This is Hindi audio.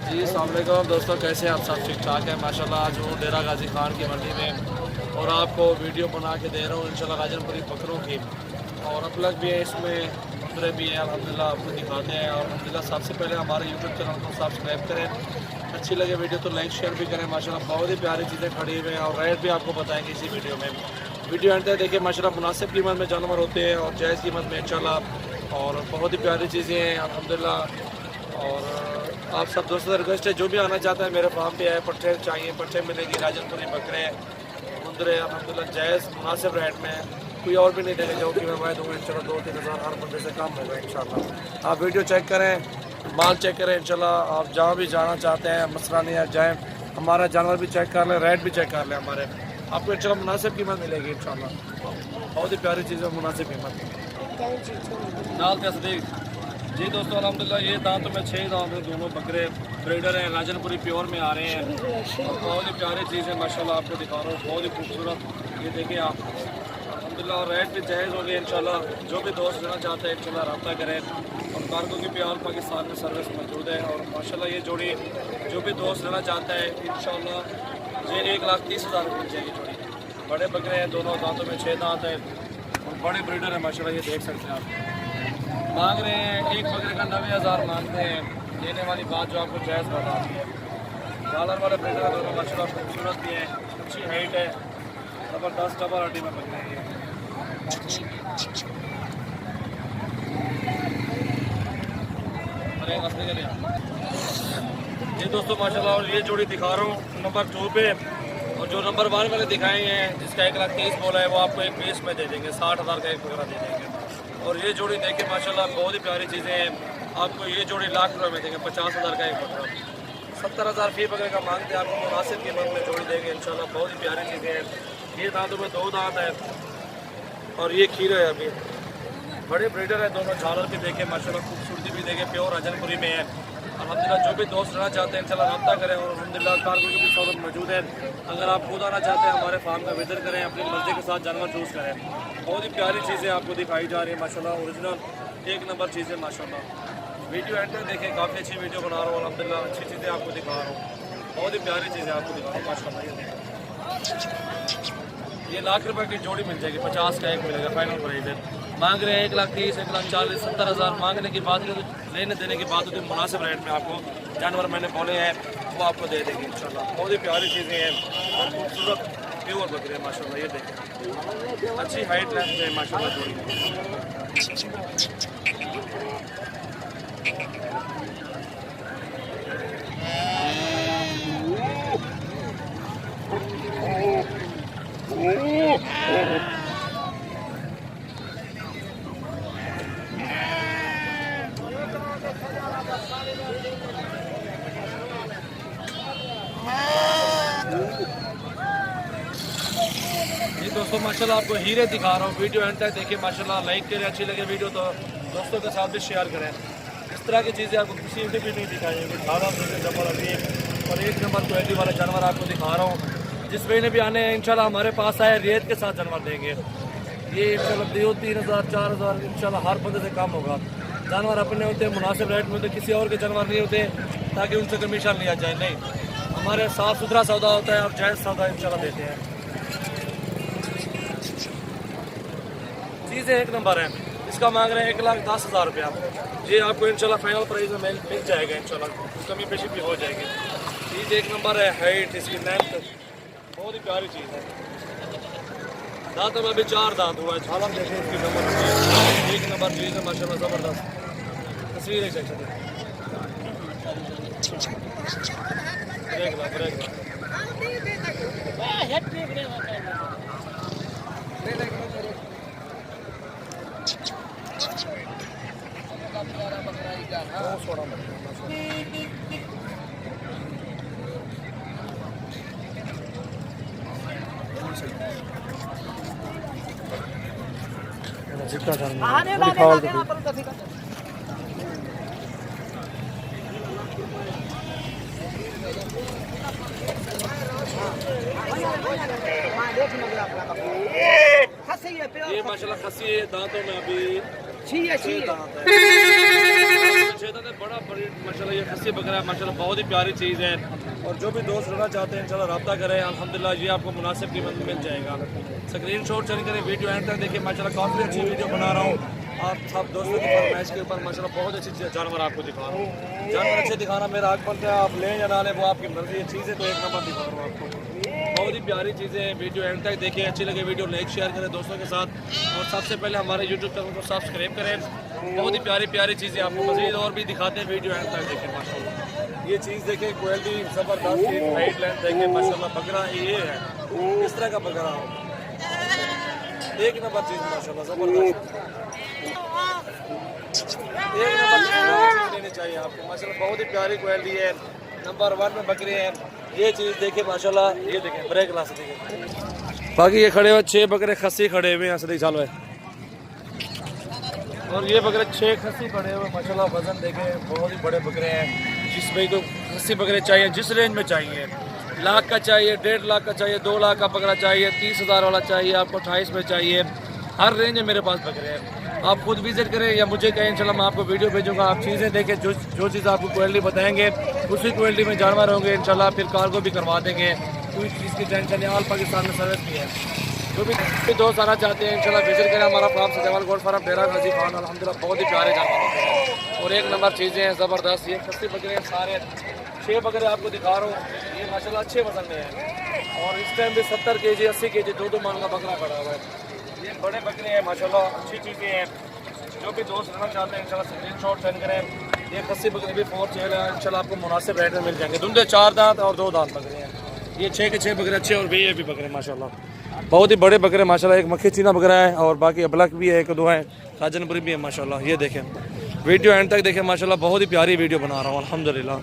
जी अस्सलाम वालेकुम दोस्तों, कैसे आप सब ठीक ठाक हैं? माशाल्लाह आज हूँ डेरा गाजी खान की मंडी में और आपको वीडियो बना के दे रहा हूँ इंशाल्लाह राजनपुरी बकरों की। और अपलग भी है, इसमें बकरे भी हैं अल्हम्दुलिल्लाह, आपको दिखाते हैं। और अल्हम्दुलिल्लाह सबसे पहले हमारे यूट्यूब चैनल को सब्सक्राइब करें, अच्छी लगे वीडियो तो लाइक शेयर भी करें। माशाल्लाह बहुत ही प्यारी चीज़ें खड़ी हुई हैं और रेट भी आपको बताएंगे इसी वीडियो में। वीडियो एंड तक देखिए। माशाल्लाह मुनासिब कीमत में जानवर होते हैं और जायज़ कीमत में इंशाल्लाह, और बहुत ही प्यारी चीज़ें हैं अल्हम्दुलिल्लाह। और आप सब दोस्तों से रिक्वेस्ट है, जो भी आना चाहता है मेरे फार्म पे है, पट्टे चाहिए पट्टे मिलेगी, राजनपुरी बकरे मुंदरे अल्हम्दुलिल्लाह जायज़ मुनासिब रेट में। कोई और भी नहीं देगा जो कि मैं दूँगा चलो 2-3 हज़ार हर बंदे से कम होगा इंशाल्लाह। आप वीडियो चेक करें, माल चेक करें इंशाल्लाह। आप जहाँ भी जाना चाहते हैं मसला नहीं है, जाएँ हमारा जानवर भी चेक कर लें, रेट भी चेक कर लें हमारे, आपको इंशाल्लाह मुनासिब कीमत मिलेगी इंशाल्लाह। बहुत ही प्यारी चीज़ है, मुनासिब कीमत नाल तस्दीक। जी दोस्तों अल्हम्दुलिल्लाह ये दांतों में 6 दांत हैं, दोनों बकरे ब्रीडर हैं, राजनपुरी प्योर में आ रहे हैं और बहुत ही प्यारी चीज़ है माशाल्लाह। आपको दिखा रहा हूँ बहुत ही खूबसूरत, ये देखिए आप अल्हम्दुलिल्लाह। और रेट भी जायज़ हो गए इंशाल्लाह। जो भी दोस्त लेना चाहते हैं इंशाल्लाह रब्ता करें। और कार्गो की भी ऑल पाकिस्तान में सर्विस मौजूद है। और माशाल्लाह ये जोड़ी जो भी दोस्त लेना चाहता है इंशाल्लाह ये 1,30,000 रुपये चाहिए जोड़ी। बड़े बकरे हैं, दोनों दांतों में 6 दांत है और बड़े ब्रीडर है माशाल्लाह, ये देख सकते हैं आप। मांग रहे हैं एक बकरे का 90,000 मांगते हैं, देने वाली बात जो आपको जायज़ बताती है। डॉलर वाले ब्रीडर दोनों माशाल्लाह खूबसूरत भी है, अच्छी हाइट है, ज़बरदस्त डबल हड्डी में बकरे हैं ये दोस्तों माशाल्लाह। और ये जोड़ी दिखा रहा हूँ नंबर 2 पे, और जो नंबर 1 वाले दिखाए हैं जिसका 1,30,000 बोला है वो आपको एक 20 में दे देंगे, 60,000 का एक बकरा दे देंगे। और ये जोड़ी देखिए माशाल्लाह बहुत ही प्यारी चीज़ें हैं। आपको ये जोड़ी लाख रुपये में देंगे, 50,000 का एक बकरा, 70,000 फी बकरे का मांगते हैं, आपको मुनासिब कीमत में जोड़ी देंगे इंशाल्लाह। बहुत ही प्यारी चीज़ें हैं। ये दांतों में 2 दांत है और ये खीरा है, अभी बड़े ब्रीडर है दोनों। झालर भी देखें माशाल्लाह, खूबसूरती भी देखें, प्योर राजनपुरी में है अल्हम्दुलिल्लाह। जो भी दोस्त रहना चाहते हैं इंशाल्लाह रब्ता करें। और अल्हम्दुलिल्लाह कार्गो की भी सहूलत मौजूद है। अगर आप खुद आना चाहते हैं हमारे फार्म का विजिट करें, अपनी मर्जी के साथ जानवर चूज़ करें। बहुत ही प्यारी चीज़ें आपको दिखाई जा रही है माशाल्लाह, ओरिजिनल एक नंबर चीज़ें माशाल्लाह। वीडियो एंड तक देखें, काफ़ी अच्छी वीडियो बना रहा हूँ अल्हम्दुलिल्लाह, अच्छी चीज़ें आपको दिखा रहा हूँ, बहुत ही प्यारी चीज़ें आपको दिखा रहा हूँ माशाल्लाह। ये लाख रुपए की जोड़ी मिल जाएगी, 50 का एक मिलेगा, फाइनल प्राइस है। मांग रहे हैं 1,30,000, 1,40,000, 70,000 मांगने की बात है, तो लेने देने की बात होती है। मुनासिब रेट में आपको जानवर मैंने बोले हैं वो आपको दे देंगे इंशाल्लाह। बहुत ही प्यारी चीज़ें हैं और खूबसूरत प्योर बकरे माशाल्लाह, ये देखें अच्छी हाइट लेंथ है माशाल्लाह जोड़ी। जी दोस्तों माशाल्लाह आपको हीरे दिखा रहा हूँ, वीडियो एंड तक देखिए माशाल्लाह। लाइक करें, अच्छी लगे वीडियो तो दोस्तों के साथ भी शेयर करें। इस तरह की चीज़ें आपको किसी से भी नहीं दिखाई जाएंगी। ज़्यादा डबल हड्डी और एक नंबर क्वालिटी वाला जानवर आपको दिखा रहा हूँ। जिस महीने भी आने हैं इंशाल्लाह हमारे पास आए, रेत के साथ जानवर देंगे। ये इंशाल्लाह 2-3,000 4,000 इंशाल्लाह हर बंदे से कम होगा। जानवर अपने होते हैं, मुनासिब रेट में होते, किसी और के जानवर नहीं होते ताकि उनसे कमीशन लिया जाए, नहीं, हमारे साफ़ सुथरा सौदा होता है और जायज़ सौदा इंशाल्लाह देते हैं। चीज़ें एक नंबर है। इसका मांग रहे हैं 1,10,000 रुपया। ये आपको इंशाल्लाह फाइनल प्राइस में मिल जाएगा इंशाल्लाह, कमी पेशी भी हो जाएगी। चीज़ एक नंबर है, हाइट इसकी लेंथ बहुत ही प्यारी चीज़ है। दांतों में अभी 4 दांत हुआ है, झालर देखें इसकी नंबर, एक नंबर चीज़ है माशाल्लाह, ज़बरदस्त तस्वीर है। ये माशाल्लाह खस्सी है, दांतों में अभी 6 दांत है, 6 दांत बड़ा बड़ी माशाल्लाह ये खस्सी बकरा है माशाल्लाह, बहुत ही प्यारी चीज़ है। और जो भी दोस्त लेना चाहते हैं इंशाल्लाह रब्ता करें, अल्हम्दुलिल्लाह ये आपको मुनासिब कीमत में मिल जाएगा। स्क्रीन शॉट सेंड करें, वीडियो एंड तक देखिए। माशाल्लाह काफ़ी अच्छी वीडियो बना रहा हूँ आप सब दोस्तों की फरमाइश के ऊपर। माशाल्लाह बहुत अच्छी जानवर आपको दिखा रहा हूँ। जानवर अच्छे दिखाना मेरा हक बनता है, आप लें या ना लें वो आपकी मर्जी है। चीज़ें तो एक नंबर दिखा रहा हूँ आपको, बहुत ही प्यारी चीज़ें हैं। वीडियो एंड तक देखिए, अच्छी लगे वीडियो लाइक शेयर करें दोस्तों के साथ, और सबसे पहले हमारे यूट्यूब चैनल को सब्सक्राइब करें। बहुत ही प्यारी प्यारी चीज़ें आपको मज़ीद और भी दिखाते हैं, वीडियो एंड तक देखें। माशाल्लाह ये चीज़ देखें, क्वालिटी ज़बरदस्त, हाइट लेंथ देखें माशाल्लाह। बकरा ये है, इस तरह का बकरा हो, एक नंबर चीज़ माशाल्लाह, ज़बरदस्त एक नंबर चीज़ लेनी चाहिए आपको माशाल्लाह। बहुत ही प्यारी क्वालिटी है, नंबर 1 में बकरे हैं। ये चीज़ देखिए माशाल्लाह, ये देखें ब्रेक ला सकेंगे। बाकी ये खड़े हुए 6 बकरे खस्सी खड़े हुए हैं असली चाल में, और ये बकरे 6 खस्सी खड़े हुए माशाल्लाह। वजन देखें, बहुत ही बड़े बकरे हैं। जिस भाई को खस्सी बकरे चाहिए, जिस रेंज में चाहिए, लाख का चाहिए, 1.5 लाख का चाहिए, 2 लाख का बकरा चाहिए, 30,000 वाला चाहिए, आपको 28 में चाहिए, हर रेंज में मेरे पास बकरे हैं। आप खुद विजिट करें या मुझे कहें, इंशाल्लाह मैं आपको वीडियो भेजूंगा। आप चीज़ें देखें, जो चीज़ आपको क्वालिटी बताएंगे उसी क्वालिटी में जानवर होंगे इंशाल्लाह। फिर कार्गो भी करवा देंगे, कोई चीज़ की टेंशन नहीं। ऑल पाकिस्तान में सर्विस भी है। जो भी दोस्त आना चाहते हैं इंशाल्लाह विजिट करें हमारा फार्म से, जमाल गोल्ड फार्म, डेरा गाजी खान। अल्हम्दुलिल्लाह बहुत ही प्यारे जानवर होते हैं और एक नंबर चीज़ें हैं, ज़बरदस्त। ये खस्सी बकरे सारे 6 बकरे आपको दिखा रहा हूँ। ये माशाल्लाह अच्छे वजन में है, और इस टाइम भी 70 kg 80 kg 2 मन का बकरा खड़ा हुआ है। ये बड़े बकरे हैं माशाल्लाह, अच्छी चीज़ें हैं। जो भी दोस्त लेना चाहते हैं इंशाल्लाह स्क्रीन शॉट सेंड करें। ये खस्सी बकरे भी 4 चेल है इंशाल्लाह, आपको मुनासिब रेट में मिल जाएंगे। दुंदे 4 दांत और 2 दांत बकरे हैं। ये 6 के 6 बकरे अच्छे, और ये भी बकरे माशाल्लाह बहुत ही बड़े बकरे माशाल्लाह। एक मक्खी चीना बकरा है, और बाकी अबलक भी है, 1-2 है, खाजनपुरी भी है माशाल्लाह। ये देखें, वीडियो एंड तक देखें माशाल्लाह, बहुत ही प्यारी वीडियो बना रहा हूँ अल्हम्दुलिल्लाह।